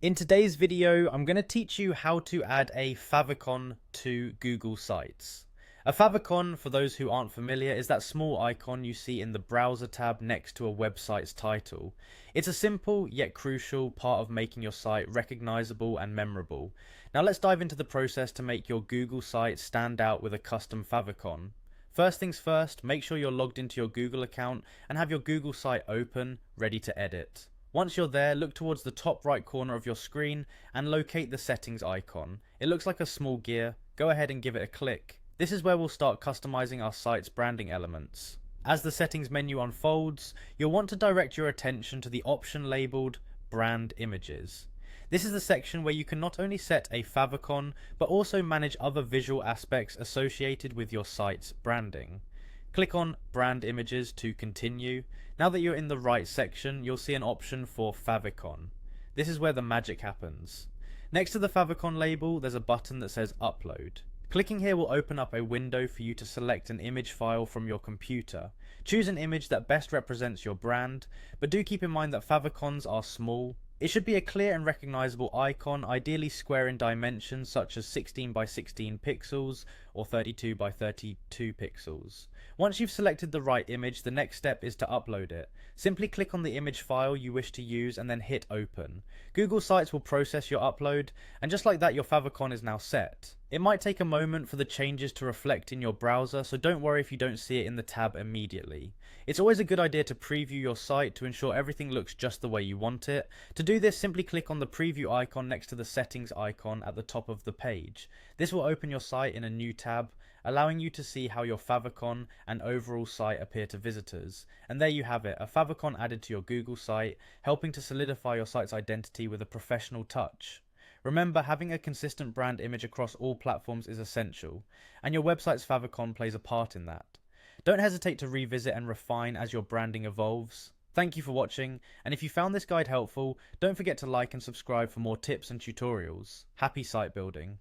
In today's video, I'm going to teach you how to add a favicon to Google Sites. A favicon, for those who aren't familiar, is that small icon you see in the browser tab next to a website's title. It's a simple yet crucial part of making your site recognizable and memorable. Now let's dive into the process to make your Google site stand out with a custom favicon. First things first, make sure you're logged into your Google account and have your Google site open, ready to edit. Once you're there, look towards the top right corner of your screen and locate the settings icon. It looks like a small gear. Go ahead and give it a click. This is where we'll start customizing our site's branding elements. As the settings menu unfolds, you'll want to direct your attention to the option labeled Brand Images. This is the section where you can not only set a favicon, but also manage other visual aspects associated with your site's branding. Click on Brand Images to continue. Now that you're in the right section, you'll see an option for favicon. This is where the magic happens. Next to the favicon label, there's a button that says Upload. Clicking here will open up a window for you to select an image file from your computer. Choose an image that best represents your brand, but do keep in mind that favicons are small. It should be a clear and recognizable icon, ideally square in dimensions such as 16 by 16 pixels or 32 by 32 pixels. Once you've selected the right image, the next step is to upload it. Simply click on the image file you wish to use and then hit open. Google Sites will process your upload, and just like that, your favicon is now set. It might take a moment for the changes to reflect in your browser, so don't worry if you don't see it in the tab immediately. It's always a good idea to preview your site to ensure everything looks just the way you want it. To do this, simply click on the preview icon next to the settings icon at the top of the page. This will open your site in a new tab, allowing you to see how your favicon and overall site appear to visitors. And there you have it, a favicon added to your Google site, helping to solidify your site's identity with a professional touch. Remember, having a consistent brand image across all platforms is essential, and your website's favicon plays a part in that. Don't hesitate to revisit and refine as your branding evolves. Thank you for watching, and if you found this guide helpful, don't forget to like and subscribe for more tips and tutorials. Happy site building!